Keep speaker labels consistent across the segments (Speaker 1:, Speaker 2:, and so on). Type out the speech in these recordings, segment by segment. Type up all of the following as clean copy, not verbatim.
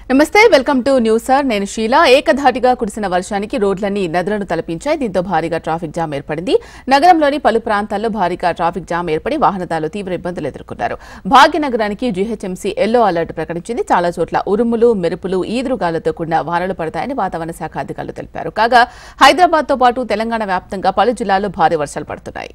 Speaker 1: నమస్తే welcome to news sir నేను షీలా ఏకధాటిగా కురిసిన వర్షానికి రోడ్లన్నీ నదులను తలపించాయి దీంతో భారీగా ట్రాఫిక్ జామ్ ఏర్పడింది నగరంలోని పలు ప్రాంతాల్లో భారీగా ట్రాఫిక్ జామ్ ఏర్పడి వాహనదారులు తీవ్ర ఇబ్బందులు ఎదుర్కొన్నారు భాగ్యనగరానికి జీహెచ్ఎంసీ ఎల్లో అలర్ట్ ప్రకటించింది చాలా చోట్ల ఉరుములు మెరుపులు ఈదురుగాలతో కూడిన వానలు పడతాయని వాతావరణ శాఖ అధికారులు తెలిపారు కాగా హైదరాబాద్ తో పాటు తెలంగాణ వ్యాప్తంగా పలు జిల్లాల్లో భారీ వర్షాలు పడుతున్నాయి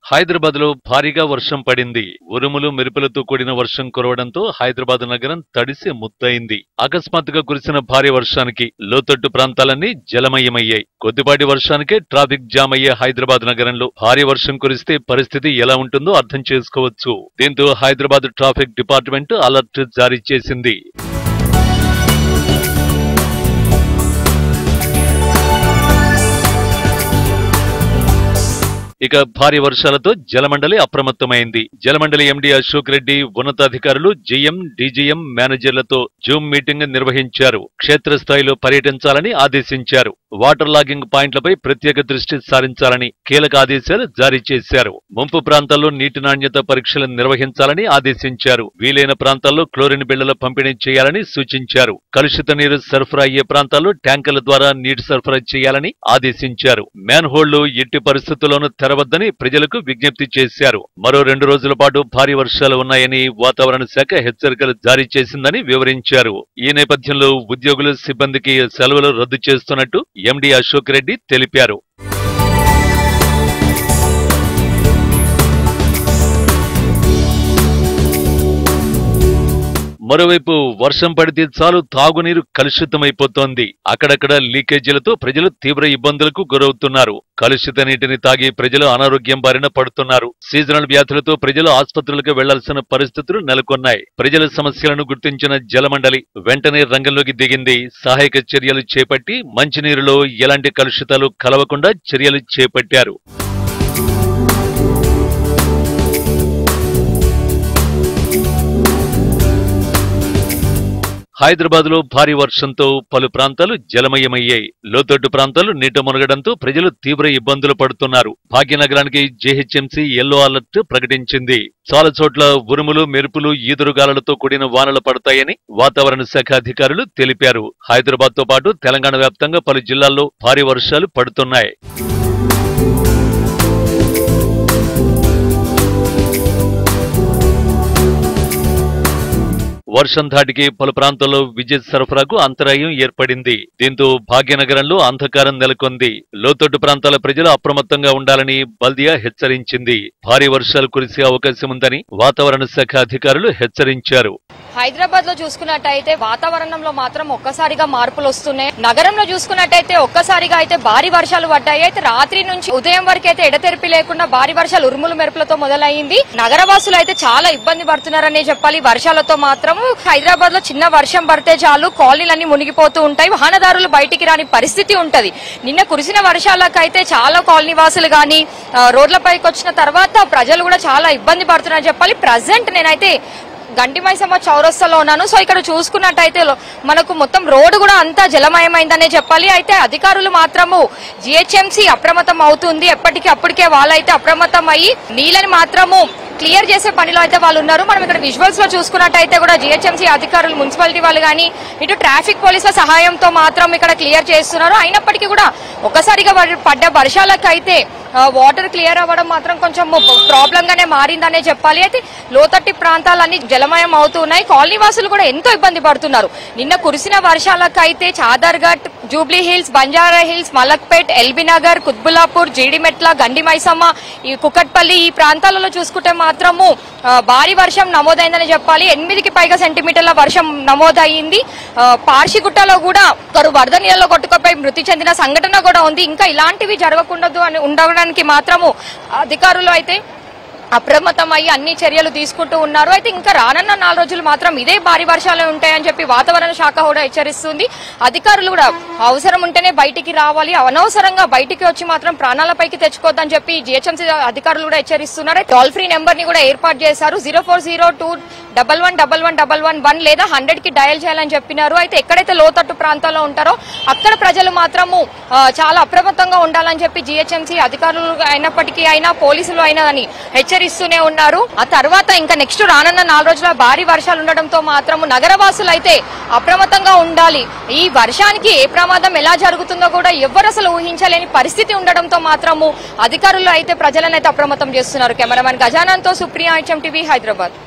Speaker 2: హైదరాబాద్ లో భారీగా వర్షం పడింది ఉరుములు మెరుపులతో కూడిన వర్షం కురవడంతో హైదరాబాద్ నగరం తడిసి ముద్దయింది అకస్మాత్తుగా కురిసిన భారీ వర్షానికి లోతట్టు ప్రాంతాలన్నీ జలమయమయ్యాయి కొద్దిపాటి వర్షానికే ట్రాఫిక్ జామ్ అయ్యే హైదరాబాద్ నగరంలో భారీ వర్షం కురిస్తే పరిస్థితి ఎలా ఉంటుందో అర్థం చేసుకోవచ్చు దీంతో హైదరాబాద్ ట్రాఫిక్ డిపార్ట్మెంట్ అలర్ట్ జారీ చేసింది ఇక భారీ వర్షాలతో జలమండలి అప్రమత్తమైంది జలమండలి ఎండీ అశోక్ రెడ్డి ఉన్నతాధికారులు జీఎం డీజీఎం మేనేజర్లతో జూమ్ మీటింగ్ నిర్వహించారు క్షేత్రస్థాయిలో పర్యటించాలని ఆదేశించారు వాటర్ లాగింగ్ పాయింట్లపై ప్రత్యేక దృష్టి సారించాలని కీలక ఆదేశాలు జారీ చేశారు ముంపు ప్రాంతాల్లో నీటి నాణ్యత పరీక్షలు నిర్వహించాలని ఆదేశించారు వీలైన ప్రాంతాల్లో క్లోరిన్ బిళ్లల పంపిణీ చేయాలని సూచించారు కలుషిత నీరు సరఫరా అయ్యే ప్రాంతాల్లో ట్యాంకర్ల ద్వారా నీటి సరఫరా చేయాలని ఆదేశించారు మ్యాన్ హోళ్లు ఎట్టి పరిస్థితుల్లోనూ తెరవద్దని ప్రజలకు విజ్ఞప్తి చేశారు మరో 2 రోజుల పాటు భారీ వర్షాలు ఉన్నాయని వాతావరణ శాఖ హెచ్చరికలు జారీ చేసిందని వివరించారు ఈ నేపథ్యంలో ఉద్యోగులు సిబ్బందికి సెలవులు రద్దు చేస్తున్నట్టు ఎండీ అశోక్ రెడ్డి తెలిపారు మరోవైపు వర్షం పడితే చాలు తాగునీరు కలుషితమైపోతోంది అక్కడక్కడ లీకేజీలతో ప్రజలు తీవ్ర ఇబ్బందులకు గురవుతున్నారు కలుషిత నీటిని తాగి ప్రజలు అనారోగ్యం బారిన పడుతున్నారు సీజనల్ వ్యాధులతో ప్రజలు ఆసుపత్రులకు వెళ్లాల్సిన పరిస్థితులు నెలకొన్నాయి ప్రజల సమస్యలను గుర్తించిన జలమండలి వెంటనే రంగంలోకి దిగింది సహాయక చర్యలు చేపట్టి మంచినీరులో ఎలాంటి కలుషితాలు కలవకుండా చర్యలు చేపట్టారు హైదరాబాద్ లో భారీ వర్షంతో పలు ప్రాంతాలు జలమయమయ్యాయి లోతట్టు ప్రాంతాలు నీట మునగడంతో ప్రజలు తీవ్ర ఇబ్బందులు పడుతున్నారు భాగ్యనగరానికి జీహెచ్ఎంసీ ఎల్లో అలర్ట్ ప్రకటించింది చాలా చోట్ల ఉరుములు మెరుపులు ఈదురుగాలలతో కూడిన వానలు పడతాయని వాతావరణ శాఖ అధికారులు తెలిపారు హైదరాబాద్ తో పాటు తెలంగాణ వ్యాప్తంగా పలు జిల్లాల్లో భారీ వర్షాలు పడుతున్నాయి వర్షం ధాటికి పలు ప్రాంతాల్లో విద్యుత్ సరఫరాకు అంతరాయం ఏర్పడింది దీంతో భాగ్యనగరంలో అంధకారం నెలకొంది లోతట్టు ప్రాంతాల ప్రజలు అప్రమత్తంగా ఉండాలని బల్దియా హెచ్చరించింది భారీ వర్షాలు కురిసే అవకాశం ఉందని వాతావరణ శాఖ అధికారులు హెచ్చరించారు
Speaker 3: హైదరాబాద్ లో చూసుకున్నట్టయితే వాతావరణంలో మాత్రం ఒక్కసారిగా మార్పులు వస్తున్నాయి నగరంలో చూసుకున్నట్టయితే ఒక్కసారిగా అయితే భారీ వర్షాలు పడ్డాయి అయితే రాత్రి నుంచి ఉదయం వరకు అయితే ఎడతెరిపి లేకుండా భారీ వర్షాలు ఉరుములు మెరుపులతో మొదలైంది నగరవాసులు అయితే చాలా ఇబ్బంది పడుతున్నారనే చెప్పాలి వర్షాలతో మాత్రం హైదరాబాద్ లో చిన్న వర్షం పడితే చాలు కాలనీలన్నీ మునిగిపోతూ ఉంటాయి వాహనదారులు బయటికి రాని పరిస్థితి ఉంటది నిన్న కురిసిన వర్షాలకైతే చాలా కాలనీ వాసులు గాని రోడ్లపైకి వచ్చిన తర్వాత ప్రజలు కూడా చాలా ఇబ్బంది పడుతున్నారని చెప్పాలి ప్రజెంట్ నేనైతే గండిమైసమ్మ చౌరస్తాలో ఉన్నాను సో ఇక్కడ చూసుకున్నట్టయితే మనకు మొత్తం రోడ్డు కూడా అంతా జలమయమైందనే చెప్పాలి అయితే అధికారులు మాత్రము జీహెచ్ఎంసీ అప్రమత్తం అవుతుంది ఎప్పటికీ అప్పటికే వాళ్ళైతే అప్రమత్తం అయ్యి నీళ్ళని మాత్రము క్లియర్ చేసే పనిలో అయితే వాళ్ళు ఉన్నారు మనం ఇక్కడ విజువల్స్ లో చూసుకున్నట్టయితే కూడా జీహెచ్ఎంసీ అధికారులు మున్సిపాలిటీ వాళ్ళు కానీ ఇటు ట్రాఫిక్ పోలీసుల సహాయంతో మాత్రం ఇక్కడ క్లియర్ చేస్తున్నారు అయినప్పటికీ కూడా ఒక్కసారిగా పడ్డ వర్షాలకైతే వాటర్ క్లియర్ అవ్వడం మాత్రం కొంచెం ప్రాబ్లం గానే మారిందనే చెప్పాలి అయితే లోతట్టి ప్రాంతాలన్నీ జలమయం అవుతున్నాయి కాలనీ వాసులు కూడా ఎంతో ఇబ్బంది పడుతున్నారు నిన్న కురిసిన వర్షాలకైతే చాదర్ఘట్ జూబ్లీ హిల్స్ బంజారా హిల్స్ మలక్పేట్ ఎల్బీనగర్ కుత్బుల్లాపూర్ జీడిమెట్ల గండిమైసమ్మ ఈ కుకట్పల్లి ఈ ప్రాంతాలలో చూసుకుంటే మాత్రము భారీ వర్షం నమోదైందని చెప్పాలి 8కి పైగా సెంటీమీటర్ల వర్షం నమోదయ్యింది పార్షిగుట్టలో కూడా ఒకరు వరద నీళ్ళలో కొట్టుకుపోయి మృతి చెందిన సంఘటన కూడా ఉంది ఇంకా ఇలాంటివి జరగకూడదు అని ఉండడానికి మాత్రము అధికారులు అయితే అప్రమత్తం అయ్యి అన్ని చర్యలు తీసుకుంటూ ఉన్నారు అయితే ఇంకా రానున్న 4 రోజులు మాత్రం ఇదే భారీ వర్షాలు ఉంటాయని చెప్పి వాతావరణ శాఖ కూడా హెచ్చరిస్తుంది అధికారులు కూడా అవసరం ఉంటేనే బయటికి రావాలి అనవసరంగా బయటికి వచ్చి మాత్రం ప్రాణాలపైకి తెచ్చుకోవద్దని చెప్పి జీహెచ్ఎంసీ అధికారులు కూడా హెచ్చరిస్తున్నారు టోల్ ఫ్రీ నెంబర్ ని కూడా ఏర్పాటు చేశారు 0402 111111 లేదా 100కి డయల్ చేయాలని చెప్పినారు. అయితే ఎక్కడైతే లోతట్టు ప్రాంతాల్లో ఉంటారో అక్కడ ప్రజలు మాత్రము చాలా అప్రమత్తంగా ఉండాలని చెప్పి జిహెచ్ఎంసీ అధికారులు అయినప్పటికీ అయినా పోలీసులు అయినా అని హెచ్చరిస్తూనే ఉన్నారు. ఆ తర్వాత ఇంకా నెక్స్ట్ రానున్న 4 రోజుల భారీ వర్షాలు ఉండడంతో మాత్రము నగరవాసులు అయితే అప్రమత్తంగా ఉండాలి. ఈ వర్షానికి ఏ ప్రమాదం ఎలా జరుగుతుందో కూడా ఎవ్వరు అసలు ఊహించలేని పరిస్థితి ఉండడంతో మాత్రము అధికారులు అయితే ప్రజలను అయితే అప్రమత్తం చేస్తున్నారు. కెమెరామెన్ గజానంతో సుప్రియా, హెచ్ఎం టీవీ, హైదరాబాద్.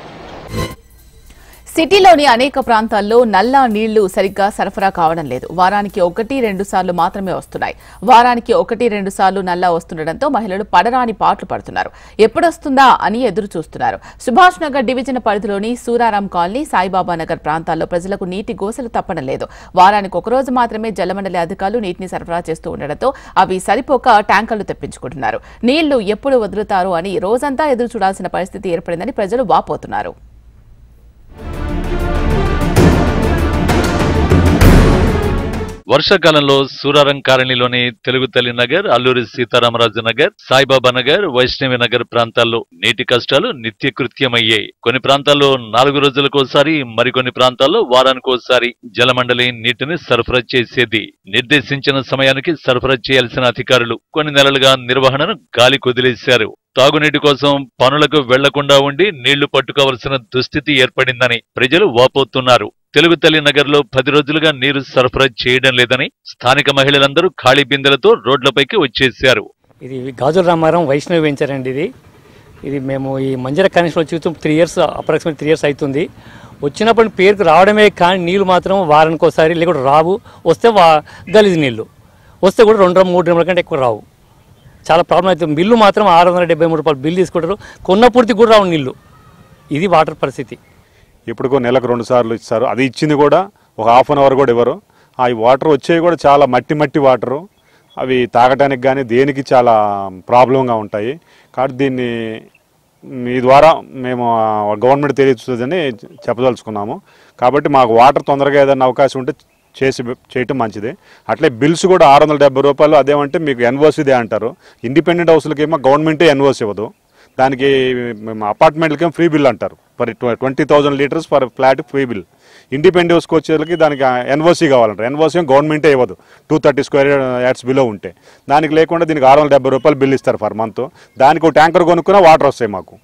Speaker 1: సిటీలోని అనేక ప్రాంతాల్లో నల్ల నీళ్లు సరిగ్గా సరఫరా కావడం లేదు. వారానికి 1-2 సార్లు మాత్రమే వస్తున్నాయి. వారానికి 1-2 సార్లు నల్లా వస్తుండటంతో మహిళలు పడరాని పాట్లు పడుతున్నారు. ఎప్పుడొస్తుందా అని ఎదురు చూస్తున్నారు. సుభాష్ నగర్ డివిజన్ పరిధిలోని సూరారాం కాలనీ, సాయిబాబా నగర్ ప్రాంతాల్లో ప్రజలకు నీటి గోసలు తప్పడం లేదు. వారానికి 1 రోజు మాత్రమే జలమండలి అధికారులు నీటిని సరఫరా చేస్తూ ఉండడంతో అవి సరిపోక ట్యాంకర్లు తెప్పించుకుంటున్నారు. నీళ్లు ఎప్పుడు వదులుతారు అని రోజంతా ఎదురు చూడాల్సిన పరిస్థితి ఏర్పడిందని ప్రజలు వాపోతున్నారు.
Speaker 2: వర్షాకాలంలో సూరారం కాలనీలోని తెలుగుతల్లి నగర్, అల్లూరి సీతారామరాజు నగర్, సాయిబాబా నగర్, వైష్ణవి నగర్ ప్రాంతాల్లో నీటి కష్టాలు నిత్యకృత్యమయ్యాయి. కొన్ని ప్రాంతాల్లో 4 రోజులకోసారి, మరికొన్ని ప్రాంతాల్లో వారానికోసారి జలమండలి నీటిని సరఫరా చేసేది. నిర్దేశించిన సమయానికి సరఫరా చేయాల్సిన అధికారులు కొన్ని నెలలుగా నిర్వహణను గాలి కొదిలేశారు. తాగునీటి కోసం పనులకు వెళ్లకుండా ఉండి నీళ్లు పట్టుకోవలసిన దుస్థితి ఏర్పడిందని ప్రజలు వాపోతున్నారు. తెలుగుతల్లి నగర్లో 10 రోజులుగా నీరు సరఫరా చేయడం లేదని స్థానిక మహిళలందరూ ఖాళీ బిందెలతో రోడ్లపైకి వచ్చేశారు.
Speaker 4: ఇది గాజుల రామారం వైష్ణవి వెంచర్ అండి. ఇది మేము ఈ మంజర కనెక్షన్ వచ్చి 3 ఇయర్స్, అప్రాక్సిమేట్ 3 ఇయర్స్ అవుతుంది. వచ్చినప్పుడు పేరుకు రావడమే కానీ నీళ్లు మాత్రం వారానికి ఒకసారి లేకుండా రావు. వస్తే గలీజ్ నీళ్లు వస్తే కూడా 2-3 డ్రమ్ల కంటే ఎక్కువ రావు. చాలా ప్రాబ్లం అవుతుంది. బిల్లు మాత్రం 673 రూపాయలు బిల్లు తీసుకుంటారు. కొన్న పూర్తి కూడా రావు నీళ్లు. ఇది వాటర్ పరిస్థితి.
Speaker 5: ఇప్పటికో నెలకు 2 సార్లు ఇస్తారు. అది ఇచ్చింది కూడా ఒక హాఫ్ అన్ అవర్ కూడా ఇవ్వరు. ఆ వాటర్ వచ్చేవి కూడా చాలా మట్టి వాటరు. అవి తాగటానికి కానీ దేనికి చాలా ప్రాబ్లంగా ఉంటాయి. కాబట్టి దీన్ని మీ ద్వారా మేము గవర్నమెంట్ తెలియజేస్తుందని చెప్పదలుచుకున్నాము. కాబట్టి మాకు వాటర్ తొందరగా ఏదైనా అవకాశం ఉంటే చేయటం మంచిది. అట్లే బిల్స్ కూడా 670 రూపాయలు. అదేమంటే మీకు ఎన్ఓసీదే అంటారు. ఇండిపెండెంట్ హౌస్లకేమో గవర్నమెంటే ఎన్ఓసీ ఇవ్వదు. దానికి అపార్ట్మెంట్లకేమో ఫ్రీ బిల్ అంటారు. For 20,000 litres for flat free bill. Independent హౌస్కి వచ్చేళ్ళకి దానికి ఎన్ఓసీ కావాలంటారు. ఎన్ఓసీ గవర్నమెంటే ఇవ్వదు 230 స్క్వేర్ యార్డ్స్ బిలో ఉంటే. దానికి లేకుండా దీనికి 670 రూపాయలు బిల్ ఇస్తారు ఫర్ మంత్. దానికి ఒక ట్యాంకర్ కొనుక్కున్న వాటర్ వస్తాయి మాకు.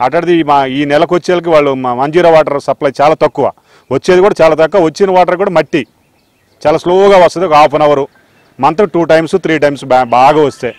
Speaker 5: అట్లాంటిది ఈ నెలకు వచ్చేళ్ళకి వాళ్ళు మంజీరా వాటర్ సప్లై చాలా తక్కువ, వచ్చేది కూడా చాలా తక్కువ. వచ్చిన వాటర్ కూడా మట్టి చాలా స్లోగా వస్తుంది. ఒక half an hour month 2 times 3 times బాగా వస్తాయి.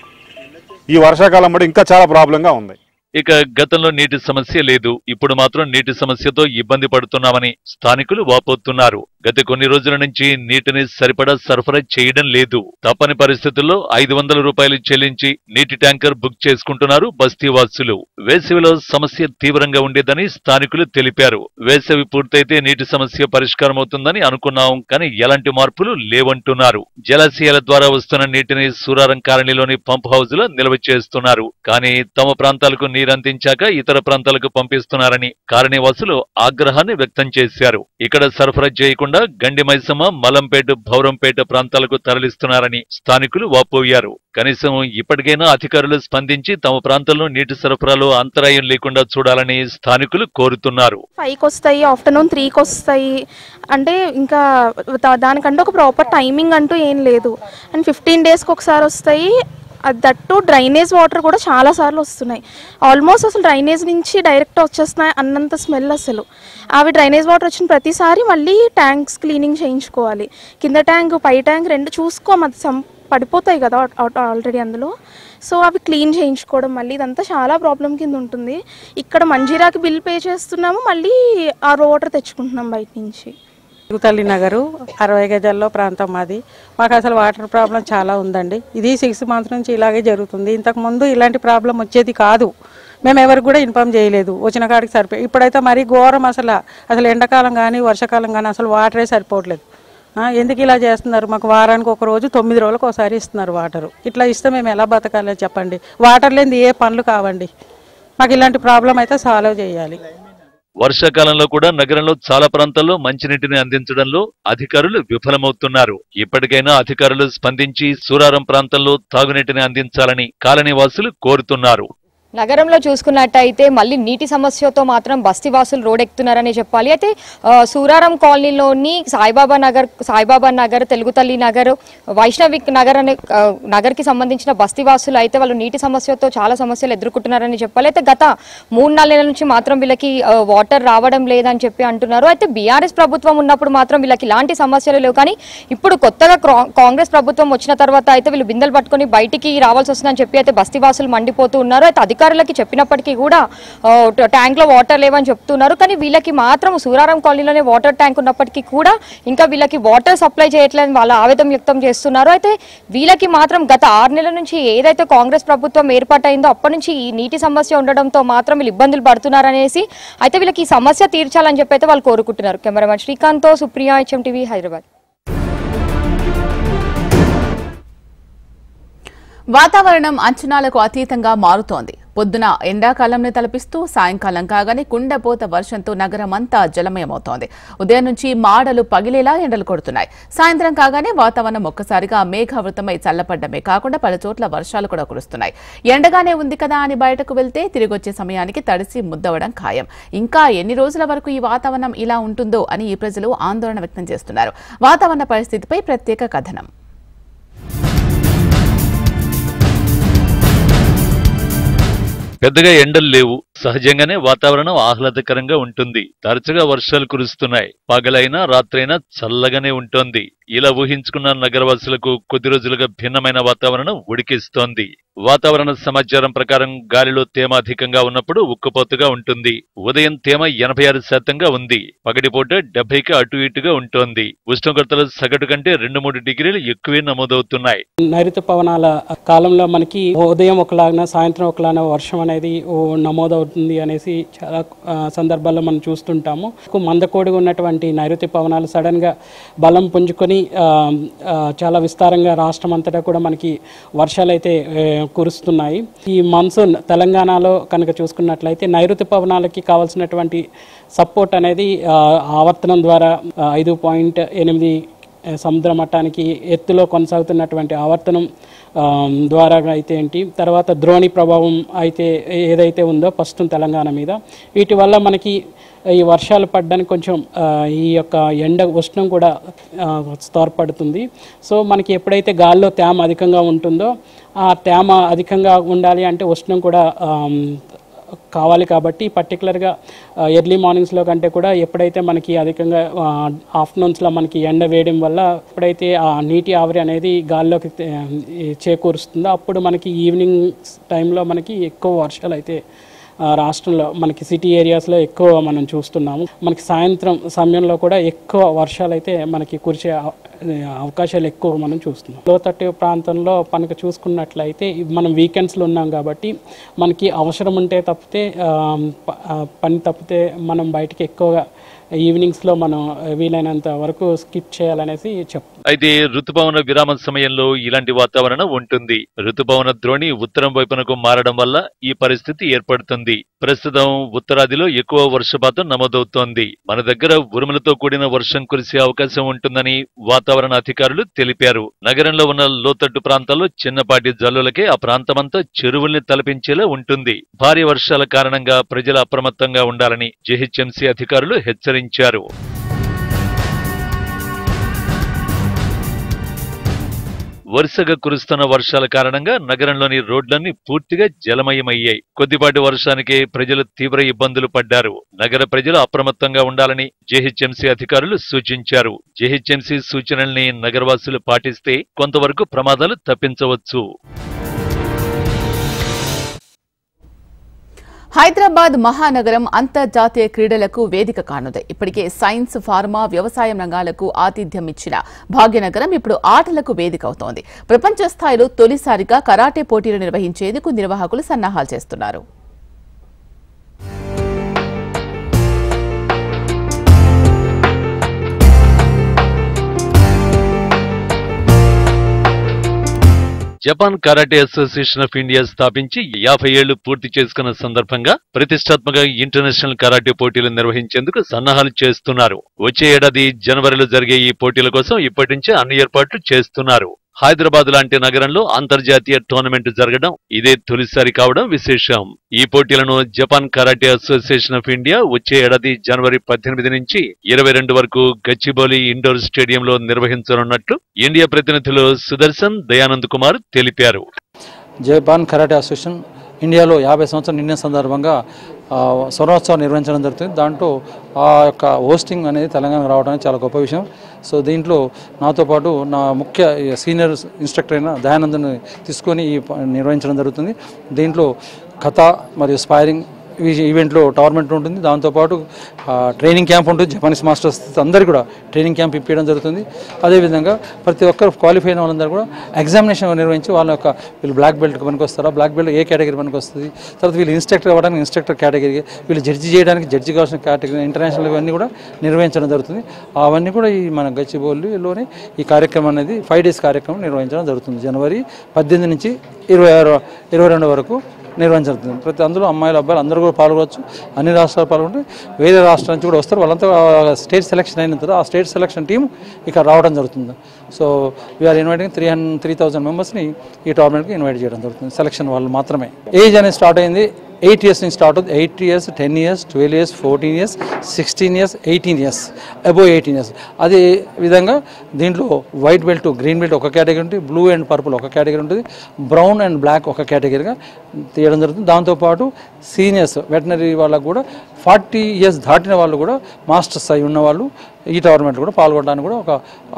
Speaker 5: ఈ వర్షాకాలం కూడా ఇంకా చాలా ప్రాబ్లంగా ఉంది.
Speaker 2: ఇక గతంలో నీటి సమస్య లేదు, ఇప్పుడు మాత్రం నీటి సమస్యతో ఇబ్బంది పడుతున్నామని స్థానికులు వాపోతున్నారు. గత కొన్ని రోజుల నుంచి నీటిని సరిపడా సరఫరా చేయడం లేదు. తప్పని పరిస్థితుల్లో 500 రూపాయలు చెల్లించి నీటి ట్యాంకర్ బుక్ చేసుకుంటున్నారు బస్తీవాసులు. వేసవిలో సమస్య తీవ్రంగా ఉండేదని స్థానికులు తెలిపారు. వేసవి పూర్తయితే నీటి సమస్య పరిష్కారం అవుతుందని అనుకున్నాం, కానీ ఎలాంటి మార్పులు లేవంటున్నారు. జలాశయాల ద్వారా వస్తున్న నీటిని సూరారం కాలనీలోని పంప్ హౌజ్ లో నిల్వ చేస్తున్నారు. కానీ తమ ప్రాంతాలకు నీరందించాక ఇతర ప్రాంతాలకు పంపిస్తున్నారని కాలనీవాసులు ఆగ్రహాన్ని వ్యక్తం చేశారు. ఇక్కడ సరఫరా చేయకుండా గండి మైసమ్మ, మలంపేట, భౌరంపేట ప్రాంతాలకు తరలిస్తున్నారని స్థానికులు వాపోయారు. కనీసం ఇప్పటికైనా అధికారులు స్పందించి తమ ప్రాంతంలో నీటి సరఫరాలో అంతరాయం లేకుండా చూడాలని స్థానికులు కోరుతున్నారు.
Speaker 6: 5కి వస్తాయి, ఆఫ్టర్నూన్ 3కి వస్తాయి. అంటే ఇంకా దానికంటే ఒక ప్రాపర్ టైమింగ్ అంటూ ఏం లేదు. అండ్ 15 daysకి ఒకసారి వస్తాయి. దట్టు డ్రైనేజ్ వాటర్ కూడా చాలా సార్లు వస్తున్నాయి. ఆల్మోస్ట్ అసలు డ్రైనేజ్ నుంచి డైరెక్ట్ వచ్చేస్తున్నాయి అన్నంత స్మెల్. అసలు అవి డ్రైనేజ్ వాటర్ వచ్చిన ప్రతిసారి మళ్ళీ ట్యాంక్స్ క్లీనింగ్ చేయించుకోవాలి. కింద ట్యాంక్, పై ట్యాంక్ 2 చూసుకోమది పడిపోతాయి కదా ఆల్రెడీ అందులో. సో అవి క్లీన్ చేయించుకోవడం మళ్ళీ ఇదంతా చాలా ప్రాబ్లం కింద ఉంటుంది. ఇక్కడ మంజీరాకి బిల్ పే చేస్తున్నాము, మళ్ళీ ఆ వాటర్ తెచ్చుకుంటున్నాం బయట నుంచి.
Speaker 7: తెలుగుతల్లి నగరు 60 గజాల్లో ప్రాంతం మాది. మాకు అసలు వాటర్ ప్రాబ్లం చాలా ఉందండి. ఇది 6 months నుంచి ఇలాగే జరుగుతుంది. ఇంతకుముందు ఇలాంటి ప్రాబ్లం వచ్చేది కాదు. మేము ఎవరికి కూడా ఇన్ఫామ్ చేయలేదు. వచ్చిన కాడికి సరిపోయి ఇప్పుడైతే మరీ ఘోరం. అసలు ఎండాకాలం కానీ వర్షాకాలం కానీ అసలు వాటరే సరిపోవట్లేదు. ఎందుకు ఇలా చేస్తున్నారు? మాకు వారానికి 1 రోజు 9 రోజులకు ఒకసారి ఇస్తున్నారు వాటరు. ఇట్లా ఇస్తే మేము ఎలా బతకాలో చెప్పండి. వాటర్ లేని ఏ పనులు కావండి. మాకు ఇలాంటి ప్రాబ్లం అయితే సాల్వ్ చేయాలి.
Speaker 2: వర్షాకాలంలో కూడా నగరంలో చాలా ప్రాంతాల్లో మంచినీటిని అందించడంలో అధికారులు విఫలమవుతున్నారు. ఇప్పటికైనా అధికారులు స్పందించి సూరారం ప్రాంతంలో తాగునీటిని అందించాలని కాలనీవాసులు కోరుతున్నారు.
Speaker 3: నగరంలో చూసుకున్నట్టయితే మళ్ళీ నీటి సమస్యతో మాత్రం బస్తీవాసులు రోడ్డెక్కుతున్నారని చెప్పాలి. అయితే సూరారం కాలనీలోని సాయిబాబా నగర్, తెలుగు తల్లి నగర్, వైష్ణవి నగర్ అనే నగర్కి సంబంధించిన బస్తీవాసులు అయితే వాళ్ళు నీటి సమస్యతో చాలా సమస్యలు ఎదుర్కొంటున్నారని చెప్పాలి. అయితే గత 3-4 నెలల నుంచి మాత్రం వీళ్ళకి వాటర్ రావడం లేదని చెప్పి అంటున్నారు. అయితే బీఆర్ఎస్ ప్రభుత్వం ఉన్నప్పుడు మాత్రం వీళ్ళకి ఇలాంటి సమస్యలు లేవు, కానీ ఇప్పుడు కొత్తగా కాంగ్రెస్ ప్రభుత్వం వచ్చిన తర్వాత అయితే వీళ్ళు బిందెలు పట్టుకొని బయటికి రావాల్సి వస్తుందని చెప్పి అయితే బస్తీవాసులు మండిపోతూ ఉన్నారు. అయితే అధికారులకి చెప్పినప్పటికీ కూడా ట్యాంక్ లో వాటర్ లేవని చెప్తున్నారు. కానీ వీళ్ళకి మాత్రం సూరారం కాలనీలోనే వాటర్ ట్యాంక్ ఉన్నప్పటికీ కూడా ఇంకా వీళ్ళకి వాటర్ సప్లై చేయట్లేదని వాళ్ళ ఆవేదన వ్యక్తం చేస్తున్నారు. అయితే వీళ్ళకి మాత్రం గత 6 నెలల నుంచి ఏదైతే కాంగ్రెస్ ప్రభుత్వం ఏర్పాటైందో అప్పటి నుంచి ఈ నీటి సమస్య ఉండడంతో మాత్రం వీళ్ళు ఇబ్బందులు పడుతున్నారనేసి అయితే వీళ్ళకి ఈ సమస్య తీర్చాలని చెప్పి అయితే వాళ్ళు కోరుకుంటున్నారు. కెమెరామెన్ శ్రీకాంత్ తో సుప్రియ, HMTV, హైదరాబాద్.
Speaker 1: వాతావరణం అంచనాలకు అతీతంగా మారుతోంది. పొద్దున ఎండాకాలంని తలపిస్తూ సాయంకాలం కాగానే కుండపోత వర్షంతో నగరమంతా జలమయమవుతోంది. ఉదయం నుంచి మాడలు పగిలేలా ఎండలు కొడుతున్నాయి. సాయంత్రం కాగానే వాతావరణం ఒక్కసారిగా మేఘావృతమై చల్లపడ్డమే కాకుండా పలుచోట్ల వర్షాలు కూడా కురుస్తున్నాయి. ఎండగానే ఉంది కదా అని బయటకు వెళ్తే తిరిగొచ్చే సమయానికి తడిసి ముద్దవడం ఖాయం. ఇంకా ఎన్ని రోజుల వరకు ఈ వాతావరణం ఇలా ఉంటుందో అని ఈ ప్రజలు ఆందోళన వ్యక్తం చేస్తున్నారు. వాతావరణ పరిస్థితిపై ప్రత్యేక కథనం.
Speaker 2: పెద్దగా ఎండలు లేవు. సహజంగానే వాతావరణం ఆహ్లాదకరంగా ఉంటుంది. తరచుగా వర్షాలు కురుస్తున్నాయి. పగలైనా రాత్రైనా చల్లగానే ఉంటోంది. ఇలా ఊహించుకున్న నగరవాసులకు కొద్ది రోజులుగా భిన్నమైన వాతావరణం ఉడికిస్తోంది. వాతావరణ సమాచారం ప్రకారం గాలిలో తేమ అధికంగా ఉన్నప్పుడు ఉక్కుపోతుగా ఉంటుంది. ఉదయం తేమ 86% ఉంది. పగటిపూట 70కి అటు ఇటుగా ఉంటోంది. ఉష్ణోగ్రతలు సగటు కంటే 2-3 డిగ్రీలు ఎక్కువే నమోదవుతున్నాయి.
Speaker 8: నైరుతి పవనాల కాలంలో మనకి ఉదయం ఒకలాగా సాయంత్రం ఒకలాగా వర్షం అనేది నమోదవుతుంది అనేసి చాలా సందర్భాల్లో మనం చూస్తుంటాము. మందకోడిగా ఉన్నటువంటి నైరుతి పవనాలు సడన్ గా బలం పుంజుకొని చాలా విస్తారంగా రాష్ట్రం అంతటా కూడా మనకి వర్షాలు అయితే కురుస్తున్నాయి. ఈ మాన్సూన్ తెలంగాణలో కనుక చూసుకున్నట్లయితే నైరుతి పవనాలకి కావాల్సినటువంటి సపోర్ట్ అనేది ఆవర్తనం ద్వారా 5.8 సముద్ర మట్టానికి ఎత్తులో కొనసాగుతున్నటువంటి ఆవర్తనం ద్వారా అయితే ఏంటి, తర్వాత ద్రోణి ప్రభావం అయితే ఏదైతే ఉందో ప్రస్తుతం తెలంగాణ మీద, వీటి వల్ల మనకి ఈ వర్షాలు పడడానికి కొంచెం ఈ యొక్క ఎండ ఉష్ణం కూడా తోడ్పడుతుంది. సో మనకి ఎప్పుడైతే గాల్లో తేమ అధికంగా ఉంటుందో ఆ తేమ అధికంగా ఉండాలి అంటే ఉష్ణం కూడా కావాలి. కాబట్టి పర్టికులర్గా ఎర్లీ మార్నింగ్స్లో కంటే కూడా ఎప్పుడైతే మనకి అధికంగా ఆఫ్టర్నూన్స్లో మనకి ఎండ వేయడం వల్ల ఎప్పుడైతే ఆ నీటి ఆవిరి అనేది గాల్లోకి చేకూరుస్తుందో అప్పుడు మనకి ఈవినింగ్ టైంలో మనకి ఎక్కువ వర్షాలు అయితే రాష్ట్రంలో మనకి సిటీ ఏరియాస్లో ఎక్కువ మనం చూస్తున్నాము. మనకి సాయంత్రం సమయంలో కూడా ఎక్కువ వర్షాలు అయితే మనకి కురిసే అవకాశాలు ఎక్కువ మనం చూస్తున్నాం. లోతట్టు ప్రాంతంలో మనకు చూసుకున్నట్లయితే మనం వీకెండ్స్లో ఉన్నాం కాబట్టి మనకి అవసరం ఉంటే తప్పితే పని తప్పితే మనం బయటికి ఎక్కువగా ఈవినింగ్స్లో మనం వీలైనంత వరకు స్కిప్ చేయాలనేసి చెప్తాం.
Speaker 2: అయితే ఋతుపవన విరామం సమయంలో ఇలాంటి వాతావరణం ఉంటుంది. ఋతుపవన ద్రోణి ఉత్తరం వైపునకు మారడం వల్ల ఈ పరిస్థితి ఏర్పడుతుంది. ప్రస్తుతం ఉత్తరాదిలో ఎక్కువ వర్షపాతం నమోదవుతోంది. మన దగ్గర ఉరుములతో కూడిన వర్షం కురిసే అవకాశం ఉంటుందని వాతావరణ అధికారులు తెలిపారు. నగరంలో ఉన్న లోతట్టు ప్రాంతాల్లో చిన్నపాటి జల్లులకే ఆ ప్రాంతమంతా చెరువుల్ని తలపించేలా ఉంటుంది. భారీ వర్షాల కారణంగా ప్రజలు అప్రమత్తంగా ఉండాలని జీహెచ్ఎంసీ అధికారులు హెచ్చరించారు. వరుసగా కురుస్తున్న వర్షాల కారణంగా నగరంలోని రోడ్లన్నీ పూర్తిగా జలమయమయ్యాయి. కొద్దిపాటి వర్షానికే ప్రజలు తీవ్ర ఇబ్బందులు పడ్డారు. నగర ప్రజలు అప్రమత్తంగా ఉండాలని జీహెచ్ఎంసీ అధికారులు సూచించారు. జీహెచ్ఎంసీ సూచనల్ని నగరవాసులు పాటిస్తే కొంతవరకు ప్రమాదాలు తప్పించవచ్చు.
Speaker 1: హైదరాబాద్ మహానగరం అంతర్జాతీయ క్రీడలకు వేదిక కానుంది. ఇప్పటికే సైన్స్, ఫార్మా, వ్యవసాయం రంగాలకు ఆతిథ్యం ఇచ్చిన భాగ్యనగరం ఇప్పుడు ఆటలకు వేదిక అవుతోంది. ప్రపంచ స్థాయిలో తొలిసారిగా కరాటే పోటీలు నిర్వహించేందుకు నిర్వాహకులు సన్నాహాలు చేస్తున్నారు.
Speaker 2: Japan karate association of India స్థాపించి 50 ఏళ్లు పూర్తి చేసుకున్న సందర్భంగా ప్రతిష్టాత్మక ఇంటర్నేషనల్ కరాటే పోటీలు నిర్వహించేందుకు సన్నాహాలు చేస్తున్నారు. వచ్చే ఏడాది జనవరిలో జరిగే ఈ పోటీల కోసం ఇప్పటి నుంచే అన్ని ఏర్పాట్లు చేస్తున్నారు. హైదరాబాద్ లాంటి నగరంలో అంతర్జాతీయ టోర్నమెంట్ జరగడం ఇదే తొలిసారి కావడం విశేషం. ఈ పోటీలను Japan karate association of India వచ్చే ఏడాది జనవరి 18 నుంచి 22 వరకు గచ్చిబౌలి ఇండోర్ స్టేడియంలో నిర్వహించనున్నట్లు ఇండియా ప్రతినిధులు సుదర్శన్, దయానంద్ కుమార్ తెలిపారు.
Speaker 9: జపాన్ కరాటే అసోసియేషన్ ఇండియాలో 50 సంవత్సరాలు నిండిన సందర్భంగా స్వర్ణోత్సవం నిర్వహించడం జరుగుతుంది. దాంట్లో ఆ యొక్క హోస్టింగ్ అనేది తెలంగాణ రావడానికి చాలా గొప్ప విషయం. సో దీంట్లో నాతో పాటు నా ముఖ్య సీనియర్ ఇన్స్ట్రక్టర్ అయిన దయానంద్ని తీసుకొని నిర్వహించడం జరుగుతుంది. దీంట్లో కథ మరియు స్పైరింగ్ ఈవెంట్లో టోర్నమెంట్ ఉంటుంది. దాంతోపాటు ట్రైనింగ్ క్యాంప్ ఉంటుంది. జపానీస్ మాస్టర్స్ అందరికీ కూడా ట్రైనింగ్ క్యాంప్ ఇప్పించడం జరుగుతుంది. అదేవిధంగా ప్రతి ఒక్కరు క్వాలిఫై అయిన వాళ్ళందరూ కూడా ఎగ్జామినేషన్ నిర్వహించి వాళ్ళ యొక్క వీళ్ళు బ్లాక్ బెల్ట్కి పనికి వస్తారా, బ్లాక్ బెల్ట్ ఏ కేటగిరీ పనికి వస్తుంది, తర్వాత వీళ్ళు ఇన్స్ట్రక్టర్ అవ్వడానికి ఇన్స్ట్రక్టర్ కేటగిరీ, వీళ్ళు జడ్జి చేయడానికి జడ్జి కావాల్సిన కేటగిరీ, ఇంటర్నేషనల్ ఇవన్నీ కూడా నిర్వహించడం జరుగుతుంది. అవన్నీ కూడా ఈ మన గచ్చిబౌలిలోనే ఈ కార్యక్రమం అనేది 5 days కార్యక్రమం నిర్వహించడం జరుగుతుంది. జనవరి 18 నుంచి 22 వరకు నిర్వహించబడుతుంది. ప్రతి అందులో అమ్మాయిలు అబ్బాయిలు అందరూ కూడా పాల్గొనవచ్చు. అన్ని రాష్ట్రాలు పాల్గొంటే వేరే రాష్ట్రాల నుంచి కూడా వస్తారు. వాళ్ళంతా స్టేట్ సెలక్షన్ అయిన తర్వాత ఆ స్టేట్ సెలక్షన్ టీం ఇక్కడ రావడం జరుగుతుంది. సో వీఆర్ ఇన్వైటింగ్ 3,000 మెంబర్స్ని ఈ టోర్నమెంట్కి ఇన్వైట్ చేయడం జరుగుతుంది. సెలక్షన్ వాళ్ళు మాత్రమే. ఏజ్ అనేది స్టార్ట్ అయింది 8 years నుంచి స్టార్ట్ అవుతుంది. 8 years, 10 years, 12 years, 14 years, 16 years, 18 years, above 18 years. అదే విధంగా దీంట్లో వైట్ బెల్ట్, గ్రీన్ బెల్ట్ ఒక కేటగిరీ ఉంటుంది, బ్లూ అండ్ పర్పుల్ ఒక కేటగిరీ ఉంటుంది, బ్రౌన్ అండ్ బ్లాక్ ఒక కేటగిరీగా తీయడం జరుగుతుంది. దాంతోపాటు సీనియర్స్ వెటనరీ వాళ్ళకు కూడా 40 years దాటిన వాళ్ళు కూడా మాస్టర్స్ అయి ఉన్న వాళ్ళు ఈ టోర్నమెంట్ కూడా పాల్గొనడానికి కూడా ఒక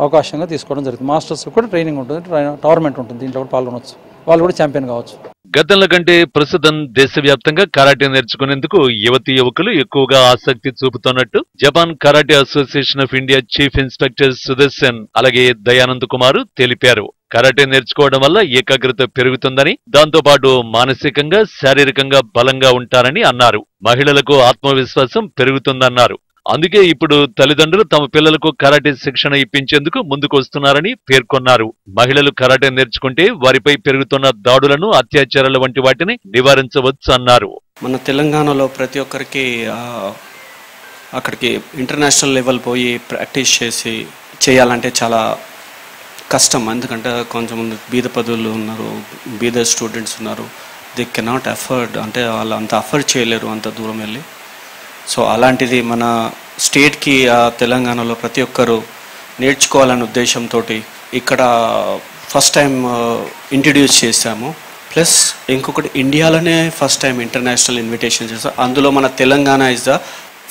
Speaker 9: అవకాశంగా తీసుకోవడం జరుగుతుంది. మాస్టర్స్ కూడా ట్రైనింగ్ ఉంటుంది, టోర్నమెంట్ ఉంటుంది. దీంట్లో కూడా పాల్గొనవచ్చు. వాళ్ళు కూడా ఛాంపియన్ కావచ్చు.
Speaker 2: గతంలో కంటే ప్రస్తుతం దేశవ్యాప్తంగా కరాటే నేర్చుకునేందుకు యువతీ యువకులు ఎక్కువగా ఆసక్తి చూపుతున్నట్టు Japan karate association of India chief inspector Sudarshan అలాగే దయానంద్ కుమార్ తెలిపారు. కరాటే నేర్చుకోవడం వల్ల ఏకాగ్రత పెరుగుతుందని, దాంతోపాటు మానసికంగా శారీరకంగా బలంగా ఉంటారని అన్నారు. మహిళలకు ఆత్మవిశ్వాసం పెరుగుతుందన్నారు. అందుకే ఇప్పుడు తల్లిదండ్రులు తమ పిల్లలకు కరాటే శిక్షణ ఇప్పించేందుకు ముందుకు వస్తున్నారని పేర్కొన్నారు. మహిళలు కరాటే నేర్చుకుంటే వారిపై పెరుగుతున్న దాడులను, అత్యాచారాల వంటి వాటిని నివారించవచ్చు అన్నారు.
Speaker 10: మన తెలంగాణలో ప్రతి ఒక్కరికి అక్కడికి ఇంటర్నేషనల్ లెవెల్ పోయి ప్రాక్టీస్ చేయాలంటే చాలా కష్టం. ఎందుకంటే కొంతమంది బీద పదులు ఉన్నారు, బీద స్టూడెంట్స్ ఉన్నారు. దే కెనాట్ అఫోర్డ్, అంటే వాళ్ళు అంత అఫోర్డ్ చేయలేరు అంత దూరం వెళ్ళి. సో అలాంటిది మన స్టేట్కి తెలంగాణలో ప్రతి ఒక్కరు నేర్చుకోవాలనే ఉద్దేశంతో ఇక్కడ ఫస్ట్ టైం ఇంట్రడ్యూస్ చేశాము. ప్లస్ ఇంకొకటి ఇండియాలోనే ఫస్ట్ టైం ఇంటర్నేషనల్ ఇన్విటేషన్ చేస్తాం. అందులో మన Telangana is the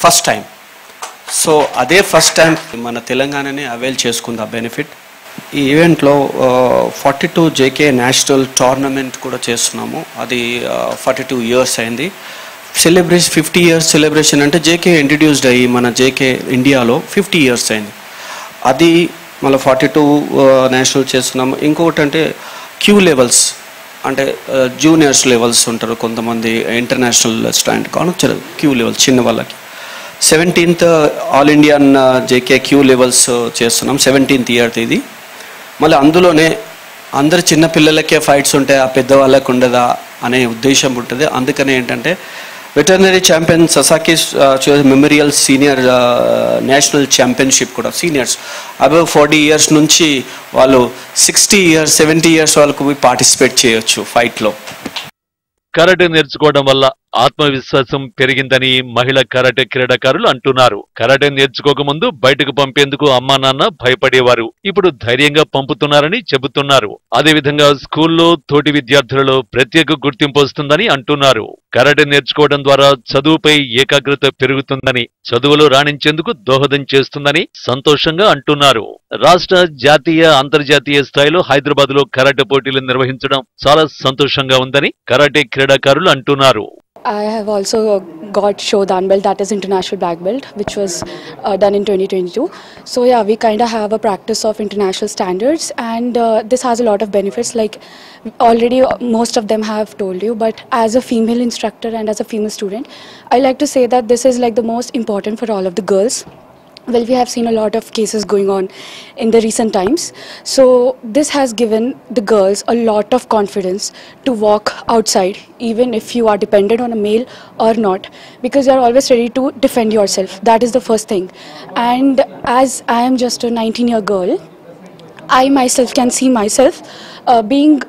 Speaker 10: first time. So అదే ఫస్ట్ టైం మన తెలంగాణనే అవైల్ చేసుకుంది ఆ బెనిఫిట్. ఈ ఈవెంట్లో 42 JK నేషనల్ టోర్నమెంట్ కూడా చేస్తున్నాము. అది 42 years అయింది. సెలబ్రేషన్ 50 years సెలబ్రేషన్ అంటే JK ఇంట్రడ్యూస్డ్ అయ్యి మన JK ఇండియాలో 50 years అయింది. అది మళ్ళీ 42 నేషనల్ చేస్తున్నాము. ఇంకొకటి అంటే క్యూ లెవెల్స్, అంటే జూనియర్స్ లెవెల్స్ ఉంటారు కొంతమంది, ఇంటర్నేషనల్ స్టాండ్ కాను క్యూ లెవెల్స్ చిన్న వాళ్ళకి. 17th all Indian JK kyu levels చేస్తున్నాం. 17th year ఇది. మళ్ళీ అందులోనే అందరు చిన్న పిల్లలకే ఫైట్స్ ఉంటాయి, ఆ పెద్దవాళ్ళకు ఉండదా అనే ఉద్దేశం ఉంటుంది. అందుకనే ఏంటంటే veterinary champion Sasaki memorial senior national championship కూడా సీనియర్స్ అబవ్ 40 years నుంచి వాళ్ళు 60 years 70 years వాళ్ళకు పార్టిసిపేట్ చేయొచ్చు ఫైట్లో.
Speaker 2: కరాటే నేర్చుకోవడం వల్ల ఆత్మవిశ్వాసం పెరిగిందని మహిళా కరాటే క్రీడాకారులు అంటున్నారు. కరాటే నేర్చుకోకముందు బయటకు పంపేందుకు అమ్మా నాన్న భయపడేవారు, ఇప్పుడు ధైర్యంగా పంపుతున్నారని చెబుతున్నారు. అదేవిధంగా స్కూల్లో తోటి విద్యార్థులలో ప్రత్యేక గుర్తింపు వస్తుందని అంటున్నారు. కరాటే నేర్చుకోవడం ద్వారా చదువుపై ఏకాగ్రత పెరుగుతుందని, చదువులో రాణించేందుకు దోహదం చేస్తుందని సంతోషంగా అంటున్నారు. రాష్ట్ర, జాతీయ, అంతర్జాతీయ స్థాయిలో హైదరాబాద్ లో కరాటే పోటీలు నిర్వహించడం చాలా సంతోషంగా ఉందని కరాటే క్రీడాకారులు అంటున్నారు.
Speaker 11: I have also got Shodan belt, that is international black belt, which was done in 2022. So yeah, we kind of have a practice of international standards, and this has a lot of benefits, like already most of them have told you, but as a female instructor and as a female student, I like to say that this is like the most important for all of the girls. Well, we have seen a lot of cases going on in the recent times. So this has given the girls a lot of confidence to walk outside, even if you are dependent on a male or not, because you are always ready to defend yourself. That is the first thing. And as I am just a 19-year girl, I myself can see myself being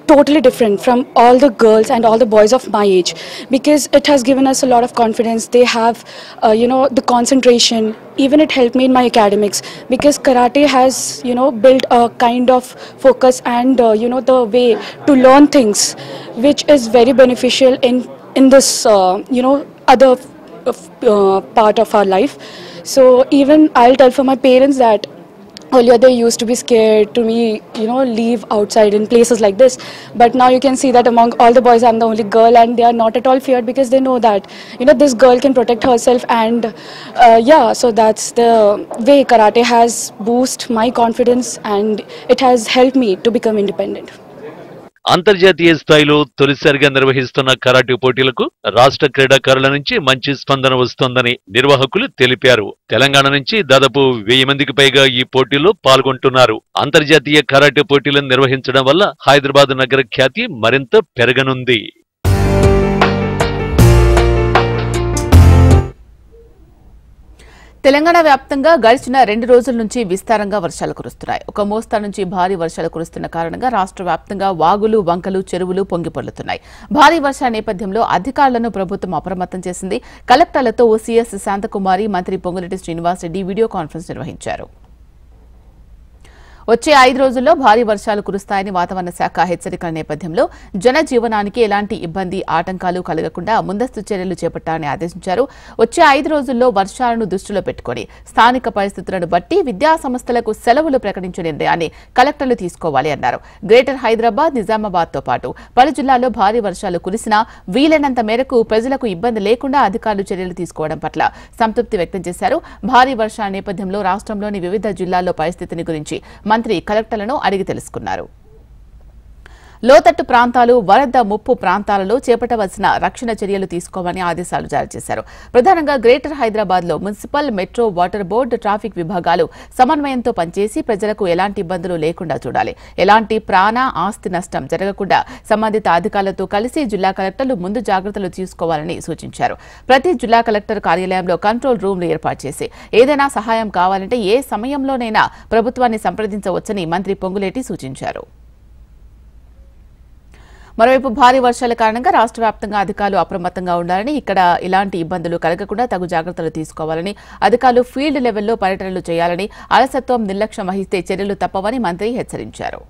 Speaker 11: totally different from all the girls and all the boys of my age, because it has given us a lot of confidence. They have the concentration. Even it helped me in my academics, because karate has built a kind of focus and the way to learn things, which is very beneficial in this other part of our life. So even I'll tell for my parents that earlier they used to be scared to me, leave outside in places like this. But now you can see that among all the boys, I'm the only girl, and they are not at all feared, because they know that, this girl can protect herself. And so that's the way karate has boosted my confidence, and it has helped me to become independent.
Speaker 2: అంతర్జాతీయ స్థాయిలో తొలిసారిగా నిర్వహిస్తున్న karate పోటీలకు రాష్ట్ర క్రీడాకారుల నుంచి మంచి స్పందన వస్తోందని నిర్వాహకులు తెలిపారు. తెలంగాణ నుంచి దాదాపు 1000 మందికి పైగా ఈ పోటీల్లో పాల్గొంటున్నారు. అంతర్జాతీయ కరాటే పోటీలను నిర్వహించడం వల్ల హైదరాబాద్ నగర ఖ్యాతి మరింత పెరగనుంది.
Speaker 1: తెలంగాణ వ్యాప్తంగా గడిచిన 2 రోజుల నుంచి విస్తారంగా వర్షాలు కురుస్తున్నాయి. ఒక మోస్తరు నుంచి భారీ వర్షాలు కురుస్తున్న కారణంగా రాష్ట్ర వ్యాప్తంగా వాగులు, వంకలు, చెరువులు పొంగిపొర్లుతున్నాయి. భారీ వర్షాల నేపథ్యంలో అధికారులను ప్రభుత్వం అప్రమత్తం చేసింది. కలెక్టర్లతో సీఎస్ శాంతకుమారి, మంత్రి పొంగులేటి శ్రీనివాసరెడ్డి వీడియో కాన్ఫరెన్స్ నిర్వహించారు. వచ్చే 5 రోజుల్లో భారీ వర్షాలు కురుస్తాయని వాతావరణ శాఖ హెచ్చరికల నేపథ్యంలో జనజీవనానికి ఎలాంటి ఇబ్బంది, ఆటంకాలు కలగకుండా ముందస్తు చర్యలు చేపట్టాలని ఆదేశించారు. వచ్చే 5 రోజుల్లో వర్షాలను దృష్టిలో పెట్టుకుని స్థానిక పరిస్థితులను బట్టి విద్యా సంస్థలకు సెలవులు ప్రకటించే నిర్ణయాన్ని కలెక్టర్లు తీసుకోవాలి అన్నారు. గ్రేటర్ హైదరాబాద్, నిజామాబాద్తో పాటు పలు జిల్లాల్లో భారీ వర్షాలు కురిసినా వీలైనంత మేరకు ప్రజలకు ఇబ్బంది లేకుండా అధికారులు చర్యలు తీసుకోవడం పట్ల సంతృప్తి వ్యక్తం చేశారు. భారీ వర్షాల నేపథ్యంలో రాష్ట్రంలోని వివిధ జిల్లాల్లో పరిస్థితిని గురించి మంత్రి కలెక్టర్లను అడిగి తెలుసుకున్నారు. లోతట్టు ప్రాంతాలు, వరద ముప్పు ప్రాంతాలలో చేపట్టవలసిన రక్షణ చర్యలు తీసుకోవాలని ఆదేశాలు జారీ చేశారు. ప్రధానంగా గ్రేటర్ హైదరాబాద్ లో municipal, metro, water board, traffic విభాగాలు సమన్వయంతో పనిచేసి ప్రజలకు ఎలాంటి ఇబ్బందులు లేకుండా చూడాలి. ఎలాంటి ప్రాణ, ఆస్తి నష్టం జరగకుండా సంబంధిత అధికారులతో కలిసి జిల్లా కలెక్టర్లు ముందు జాగ్రత్తలు తీసుకోవాలని సూచించారు. ప్రతి జిల్లా కలెక్టర్ కార్యాలయంలో కంట్రోల్ రూమ్లు ఏర్పాటు చేసి ఏదైనా సహాయం కావాలంటే ఏ సమయంలోనైనా ప్రభుత్వాన్ని సంప్రదించవచ్చని మంత్రి పొంగులేటి సూచించారు. మరోవైపు భారీ వర్షాల కారణంగా రాష్ట్ర వ్యాప్తంగా అధికారులు అప్రమత్తంగా ఉండాలని, ఇక్కడ ఇలాంటి ఇబ్బందులు కలగకుండా తగు జాగ్రత్తలు తీసుకోవాలని, అధికారులు ఫీల్డ్ లెవెల్లో పర్యటనలు చేయాలని, అలసత్వం, నిర్లక్ష్యం వహిస్తే చర్యలు తప్పవని మంత్రి హెచ్చరించారు.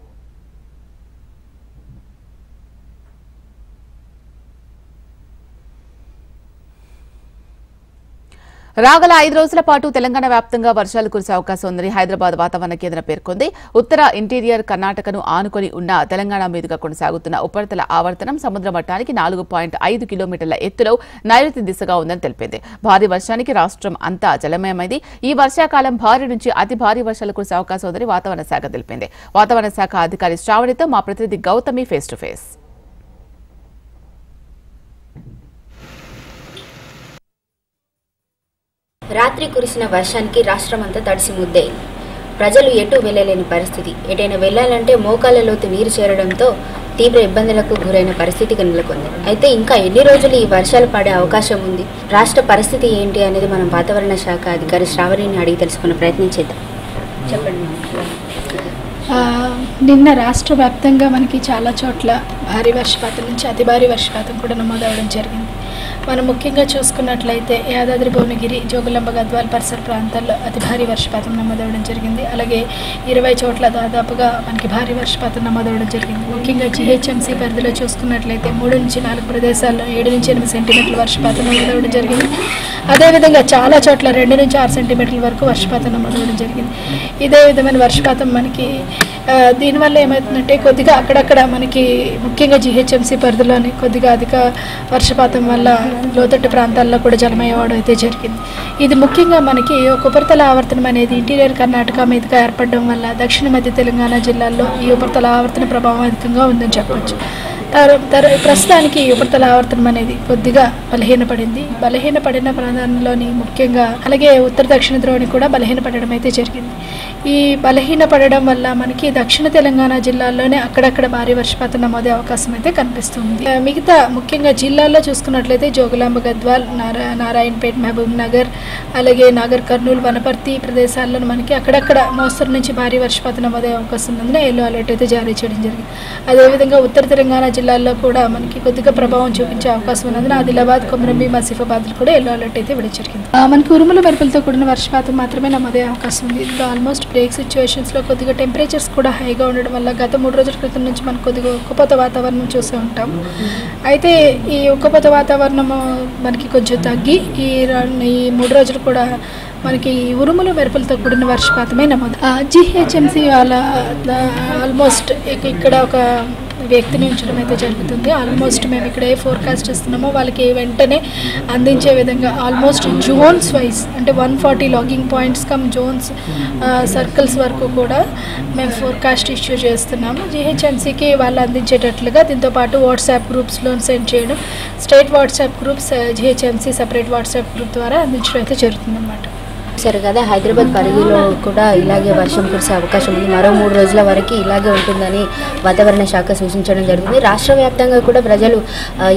Speaker 1: రాగల 5 రోజుల పాటు తెలంగాణ వ్యాప్తంగా వర్షాలు కురిసే అవకాశం ఉందని హైదరాబాద్ వాతావరణ కేంద్రం పేర్కొంది. ఉత్తర ఇంటీరియర్ కర్ణాటకను ఆనుకొని ఉన్న తెలంగాణ మీదుగా కొనసాగుతున్న ఉపరితల ఆవర్తనం సముద్ర మట్టానికి 4.5 కిలోమీటర్ల ఎత్తులో నైరుతి దిశగా ఉందని తెలిపింది. భారీ వర్షానికి రాష్ట్రం అంతా జలమయమైంది. ఈ వర్షాకాలం భారీ నుంచి అతి భారీ వర్షాలు కురిసే అవకాశం ఉందని వాతావరణ శాఖ తెలిపింది. వాతావరణ శాఖ అధికారి శ్రావణితో మా ప్రతినిధి గౌతమి ఫేస్ టు ఫేస్.
Speaker 12: రాత్రి కురిసిన వర్షానికి రాష్ట్రమంతా తడిసి ముద్దయింది. ప్రజలు ఎటూ వెళ్లలేని పరిస్థితి. ఎటైనా వెళ్లాలంటే మోకాళ్ల లోతు నీరు చేరడంతో తీవ్ర ఇబ్బందులకు గురైన పరిస్థితి నెలకొంది. అయితే ఇంకా ఎన్ని రోజులు ఈ వర్షాలు పడే అవకాశం ఉంది, రాష్ట్ర పరిస్థితి ఏంటి అనేది మనం వాతావరణ శాఖ అధికారి శ్రావణిని అడిగి తెలుసుకునే ప్రయత్నం చేద్దాం. చెప్పండి.
Speaker 13: నిన్న రాష్ట్ర వ్యాప్తంగా మనకి చాలా చోట్ల భారీ వర్షపాతం నుంచి అతి భారీ వర్షపాతం కూడా నమోదవడం జరిగింది. మనం ముఖ్యంగా చూసుకున్నట్లయితే యాదాద్రి భువనగిరి, జోగులాంబ, గద్వాల్ పరిసర ప్రాంతాల్లో అతి భారీ వర్షపాతం నమోదవడం జరిగింది. అలాగే 20 చోట్ల దాదాపుగా మనకి భారీ వర్షపాతం నమోదవడం జరిగింది. ముఖ్యంగా జీహెచ్ఎంసీ పరిధిలో చూసుకున్నట్లయితే 3 నుంచి 4 ప్రదేశాల్లో 7 నుంచి 8 సెంటీమీటర్ల వర్షపాతం నమోదవడం జరిగింది. అదేవిధంగా చాలా చోట్ల 2 నుంచి 6 సెంటీమీటర్ల వరకు వర్షపాతం నమోదవడం జరిగింది. ఇదే విధమైన వర్షపాతం మనకి దీనివల్ల ఏమవుతుందంటే కొద్దిగా అక్కడక్కడ మనకి ముఖ్యంగా జీహెచ్ఎంసీ పరిధిలోని కొద్దిగా అధిక వర్షపాతం వల్ల లోతట్టు ప్రాంతాల్లో కూడా జలమయవడం అయితే జరిగింది. ఇది ముఖ్యంగా మనకి ఒక ఉపరితల ఆవర్తనం అనేది ఇంటీరియర్ కర్ణాటక మీదుగా ఏర్పడడం వల్ల దక్షిణ మధ్య తెలంగాణ జిల్లాల్లో ఈ ఉపరితల ఆవర్తన ప్రభావం అధికంగా ఉందని చెప్పవచ్చు. ప్రస్తుతానికి ఉపరితల ఆవర్తనం అనేది కొద్దిగా బలహీనపడిన ప్రాంతాల్లోని ముఖ్యంగా అలాగే ఉత్తర దక్షిణ ద్రోణి కూడా బలహీనపడడం అయితే జరిగింది. ఈ బలహీనపడడం వల్ల మనకి దక్షిణ తెలంగాణ జిల్లాల్లోనే అక్కడక్కడ భారీ వర్షపాతం నమోదే అవకాశం అయితే కనిపిస్తుంది. మిగతా ముఖ్యంగా జిల్లాల్లో చూసుకున్నట్లయితే జోగులాంబ గద్వాల్, నారాయణపేట్, మహబూబ్ నగర్, అలాగే నాగర్ కర్నూలు, వనపర్తి ప్రదేశాల్లో మనకి అక్కడక్కడ మోస్తరు నుంచి భారీ వర్షపాతం నమోదే అవకాశం ఉన్నందున ఎల్లో అలర్ట్ అయితే జారీ చేయడం జరిగింది. అదేవిధంగా ఉత్తర తెలంగాణ జిల్లాల్లో కూడా మనకి కొద్దిగా ప్రభావం చూపించే అవకాశం ఉన్నందున ఆదిలాబాద్, కొమరంభీం, ఆసిఫాబాద్ కూడా ఎల్లో అలర్ట్ అయితే ఇవ్వడం జరిగింది. మనకి ఉరుముల మెరుపులతో కూడిన వర్షపాతం మాత్రమే నమోదే అవకాశం ఉంది. ఇది ఆల్మోస్ట్ బ్రేక్ సిచ్యువేషన్స్లో కొద్దిగా టెంపరేచర్స్ కూడా హైగా ఉండడం వల్ల గత 3 రోజుల క్రితం నుంచి మనం కొద్దిగా ఉక్కపోత వాతావరణం చూస్తూ ఉంటాం. అయితే ఈ ఉక్కపోత వాతావరణం మనకి కొంచెం తగ్గి ఈ 3 రోజులు కూడా మనకి ఉరుములు మెరుపులతో కూడిన వర్షపాతమే నమోదు. GHMC వాళ్ళ ఆల్మోస్ట్ ఇక్కడ ఒక వ్యక్తిని ఉంచడం అయితే జరుగుతుంది. ఆల్మోస్ట్ మేము ఇక్కడ ఏ ఫోర్కాస్ట్ ఇస్తున్నామో వాళ్ళకి వెంటనే అందించే విధంగా ఆల్మోస్ట్ జోన్స్ వైజ్ అంటే 140 logging points come zones circles వరకు కూడా మేము ఫోర్కాస్ట్ ఇష్యూ చేస్తున్నాము. GHMCకి వాళ్ళు అందించేటట్లుగా దీంతోపాటు వాట్సాప్ గ్రూప్స్లో సెండ్ చేయడం, state WhatsApp groups GHMC separate WhatsApp group ద్వారా అందించడం అయితే జరుగుతుందన్నమాట.
Speaker 12: సరే కదా, హైదరాబాద్ పరిధిలో కూడా ఇలాగే వర్షం కురిసే అవకాశం ఉంది. మరో 3 రోజుల వరకు ఇలాగే ఉంటుందని వాతావరణ శాఖ సూచించడం జరుగుతుంది. రాష్ట్ర వ్యాప్తంగా కూడా ప్రజలు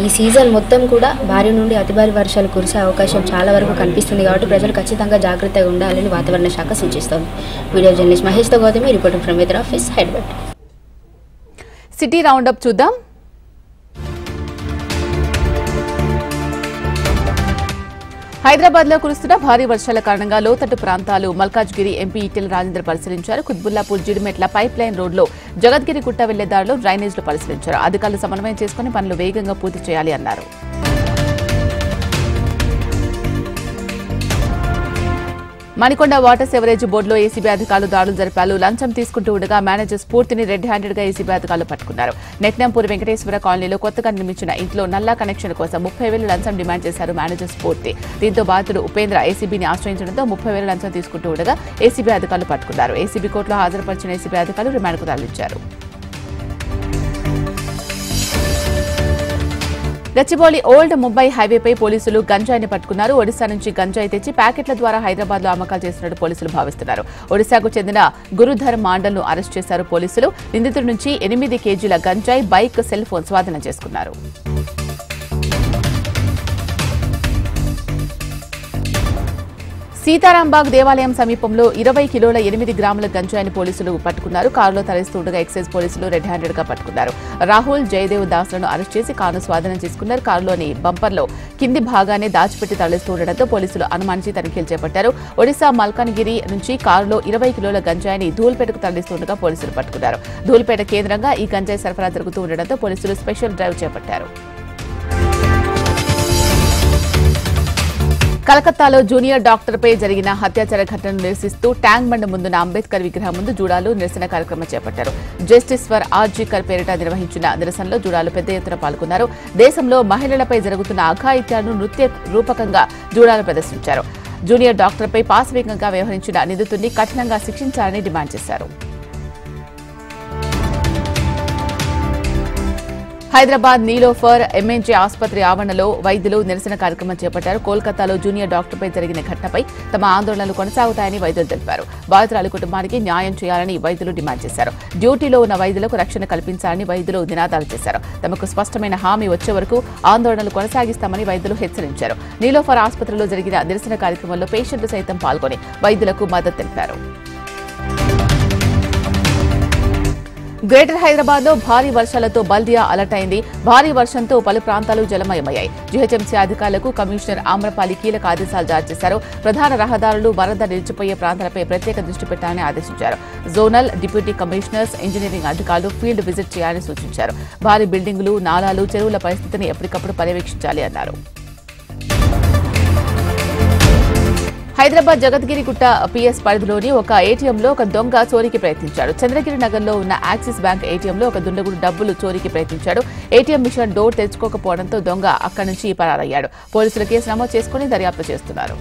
Speaker 12: ఈ సీజన్ మొత్తం కూడా భారీ నుండి అతి భారీ వర్షాలు కురిసే అవకాశం చాలా వరకు కనిపిస్తుంది. కాబట్టి ప్రజలు ఖచ్చితంగా జాగ్రత్తగా ఉండాలని వాతావరణ శాఖ సూచిస్తోంది. వీడియో జర్నలిస్ట్ మహేష్తో Gautami, reporter from weather office, Hyderabad.
Speaker 1: City roundup చూద్దాం. హైదరాబాద్ లో కురుస్తున్న భారీ వర్షాల కారణంగా లోతట్టు ప్రాంతాలు మల్కాజ్గిరి ఎంపీ ఈటెల రాజేందర్ పరిశీలించారు. కుత్బుల్లాపూర్ జిడిమెట్ల పైప్ లైన్ రోడ్లో జగద్గిరి గుట్ట వెళ్లే దారిలో డ్రైనేజ్లు పరిశీలించారు. అధికారులు సమన్వయం చేసుకుని పనులు వేగంగా పూర్తి చేయాలి అన్నారు. మణికొండ వాటర్ సెవరేజ్ బోర్డులో ఏసీబీ అధికారులు దాడులు జరిపారు. లంచం తీసుకుంటూ ఉండగా మేనేజర్ స్ఫూర్తిని రెడ్ హ్యాండెడ్ గా ఏసీబీ అధికారులు పట్టుకున్నారు. నెట్నంపూర్ వెంకటేశ్వర కాలనీలో కొత్తగా నిర్మించిన ఇంట్లో నల్లా కనెక్షన్ కోసం 30,000 లంచం డిమాండ్ చేశారు మేనేజర్ స్ఫూర్తి. దీంతో బాధితుడు ఉపేంద్ర ఏసీబీని ఆశ్రయించడంతో 30,000 లంచం తీసుకుంటూ ఉండగా ఏసీబీ అధికారులు పట్టుకున్నారు. ఏసీబీ కోర్టులో హాజరుపరిచిన ఏసీబీ అధికారులు రిమాండ్కు తరలించారు. గచ్చిబౌలి ఓల్డ్ ముంబై హైవేపై పోలీసులు గంజాయిని పట్టుకున్నారు. ఒడిశా నుంచి గంజాయి తెచ్చి ప్యాకెట్ల ద్వారా హైదరాబాద్ లో అమ్మకాలు చేస్తున్నట్టు పోలీసులు భావిస్తున్నారు. ఒడిశాకు చెందిన గురుధర్ మాండల్ ను అరెస్ట్ చేశారు పోలీసులు. నిందితుడి నుంచి 8 కేజీల గంజాయి, బైక్, సెల్ ఫోన్ స్వాధీనం చేసుకున్నారు. సీతారాంబాగ్ దేవాలయం సమీపంలో 20 కిలోల 8 గ్రాముల గంజాయిని పోలీసులు పట్టుకున్నారు. కారులో తరలిస్తుండగా ఎక్సైజ్ పోలీసులు రెడ్ హ్యాండెడ్ గా పట్టుకున్నారు. రాహుల్, జయదేవ్ దాస్లను అరెస్ట్ చేసి కారును స్వాధీనం చేసుకున్నారు. కారులోని బంపర్లో కింది భాగాన్ని దాచిపెట్టి తరలిస్తూ ఉండడంతో పోలీసులు అనుమానించి తనిఖీలు చేపట్టారు. ఒడిశా మల్కాన్గిరి నుంచి కారులో 20 కిలోల గంజాయిని ధూల్పేటకు తరలిస్తుండగా పోలీసులు పట్టుకున్నారు. ధూల్పేట కేంద్రంగా ఈ గంజాయి సరఫరా జరుగుతూ ఉండడంతో పోలీసులు స్పెషల్ డ్రైవ్ చేపట్టారు. కలకత్తాలో జూనియర్ డాక్టర్పై జరిగిన హత్యాచార ఘటనను నిరసిస్తూ ట్యాంక్ బండ్ ముందున్న అంబేద్కర్ విగ్రహం ముందు జూడాలు నిరసన కార్యక్రమం చేపట్టారు. జస్టిస్ ఫర్ ఆర్జీకర్ పేరిట నిర్వహించిన నిరసనలో జూడాలు పెద్ద ఎత్తున పాల్గొన్నారు. దేశంలో మహిళలపై జరుగుతున్న అఘాయిత్యాలను నృత్య రూపకంగా జూడాలు ప్రదర్శించారు. జూనియర్ డాక్టర్పై పాశవికంగా వ్యవహరించిన నిందితుడిని కఠినంగా శిక్షించాలని డిమాండ్ చేశారు. హైదరాబాద్ నీలోఫర్ ఎంఎన్జే ఆసుపత్రి ఆవరణలో వైద్యులు నిరసన కార్యక్రమం చేపట్టారు. కోల్కతాలో జూనియర్ డాక్టర్పై జరిగిన ఘటనపై తమ ఆందోళనలు కొనసాగుతాయని వైద్యులు తెలిపారు. బాధితురాలి కుటుంబానికి న్యాయం చేయాలని వైద్యులు డిమాండ్ చేశారు. డ్యూటీలో ఉన్న వైద్యులకు రక్షణ కల్పించాలని వైద్యులు నినాదాలు చేశారు. తమకు స్పష్టమైన హామీ వచ్చే వరకు ఆందోళనలు కొనసాగిస్తామని వైద్యులు హెచ్చరించారు. నీలోఫర్ ఆసుపత్రిలో జరిగిన నిరసన కార్యక్రమంలో పేషెంట్లు సైతం పాల్గొని వైద్యులకు మద్దతు తెలిపారు. గ్రేటర్ హైదరాబాద్ లో భారీ వర్షాలతో బల్దియా అలర్ట్ అయింది. భారీ వర్షంతో పలు ప్రాంతాలు జలమయమయ్యాయి. జీహెచ్ఎంసీ అధికారులకు కమిషనర్ ఆమ్రపాలి కీలక ఆదేశాలు జారీ చేశారు. ప్రధాన రహదారులు, వరద నిలిచిపోయే ప్రాంతాలపై ప్రత్యేక దృష్టి పెట్టాలని ఆదేశించారు. జోనల్, డిప్యూటీ కమిషనర్స్, ఇంజనీరింగ్ అధికారులు ఫీల్డ్ విజిట్ చేయాలని సూచించారు. భారీ బిల్డింగులు, నాలాలు, చెరువుల పరిస్థితిని ఎప్పటికప్పుడు పర్యవేక్షించాలి అన్నారు. హైదరాబాద్ జగద్గిరి గుట్ట పిఎస్ పరిధిలోని ఒక ఏటీఎంలో ఒక దొంగ చోరీకి ప్రయత్నించాడు. చంద్రగిరి నగర్లో ఉన్న యాక్సిస్ బ్యాంక్ ఏటీఎంలో ఒక దుండగుడు డబ్బులు చోరీకి ప్రయత్నించాడు. ఏటీఎం మిషన్ డోర్ తెరుచుకోకపోవడంతో దొంగ అక్కడి నుంచి పరారయ్యాడు. పోలీసులు కేసు నమోదు చేసుకుని దర్యాప్తు చేస్తున్నారు.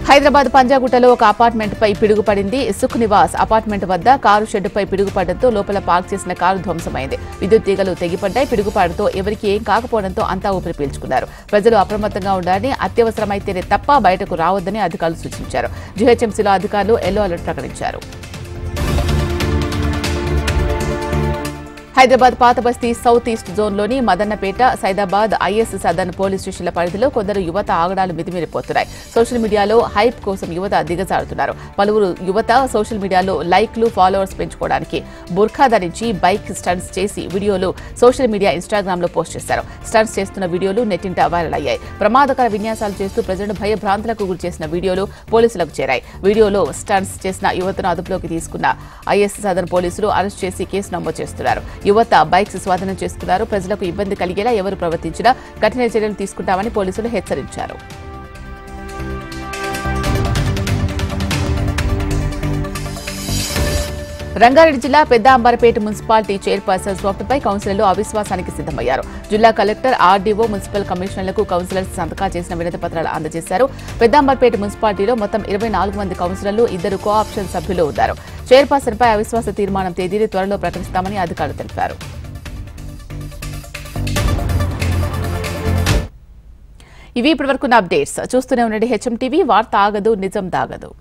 Speaker 1: హైదరాబాద్ పంజాగుట్టలో ఒక అపార్ట్మెంట్పై పిడుగుపడింది. సుఖ్ నివాస్ అపార్ట్మెంట్ వద్ద కారు షెడ్డుపై పిడుగుపడడంతో లోపల పార్క్ చేసిన కారు ధ్వంసమైంది. విద్యుత్ తీగలు తెగిపడ్డాయి. పిడుగుపాటుతో ఎవరికీ ఏం కాకపోవడంతో అంతా ఊపిరి పీల్చుకున్నారు. ప్రజలు అప్రమత్తంగా ఉండాలని, అత్యవసరమైతేనే తప్ప బయటకు రావద్దని అధికారులు సూచించారు. జీహెచ్ఎంసీలో అధికారులు ఎల్లో అలర్ట్ ప్రకటించారు. హైదరాబాద్ పాత బస్తీ సౌత్ ఈస్ట్ జోన్లోని మదన్నపేట, సైదాబాద్, ఐఎస్ సదన్ పోలీస్ స్టేషన్ల పరిధిలో కొందరు యువత ఆగడాలు మితిమీరిపోతున్నాయి. సోషల్ మీడియాలో హైప్ కోసం యువత దిగజారుతున్నారు. పలువురు యువత సోషల్ మీడియాలో లైక్లు, ఫాలోవర్స్ పెంచుకోవడానికి బుర్ఖా ధరించి బైక్ స్టంట్స్ చేసి వీడియోలు సోషల్ మీడియా ఇన్స్టాగ్రామ్లో పోస్ట్ చేశారు. స్టంట్స్ చేస్తున్న వీడియోలు నెట్టింట వైరల్ అయ్యాయి. ప్రమాదకర విన్యాసాలు చేస్తూ ప్రజలను భయభ్రాంతులకు గురి చేసిన వీడియోలు పోలీసులకు చేరాయి. వీడియోలో స్టంట్స్ చేసిన యువతను అదుపులోకి తీసుకున్న ఐఎస్ సదన్ పోలీసులు అరెస్ట్ చేసి కేసు నమోదు చేస్తున్నారు. యువత బైక్స్ స్వాధీనం చేసుకున్నారు. ప్రజలకు ఇబ్బంది కలిగేలా ఎవరు ప్రవర్తించినా కఠిన చర్యలు తీసుకుంటామని పోలీసులు హెచ్చరించారు. రంగారెడ్డి జిల్లా పెద్ద అంబర్పేట మున్సిపాలిటీ చైర్పర్సన్ స్వప్నపై కౌన్సిలర్లు అవిశ్వాసానికి సిద్దమయ్యారు. జిల్లా కలెక్టర్, ఆర్డీఓ, మున్సిపల్ కమిషనర్లకు కౌన్సిలర్స్ సంతకాలు చేసిన వినతి పత్రాలు అందజేశారు. పెద్ద అంబర్పేట మున్సిపాలిటీలో మొత్తం 24 మంది కౌన్సిలర్లు, 2 కోఆప్షన్ సభ్యులు ఉన్నారు. చైర్పర్సన్పై అవిశ్వాస తీర్మానం తేదీని త్వరలో ప్రకటిస్తామని అధికారులు తెలిపారు. ఇవి ఇప్పటివరకున్న అప్డేట్స్. చూస్తూనే ఉండండి హెచ్ఎం టీవీ. వార్త ఆగదు, నిజం దాగదు.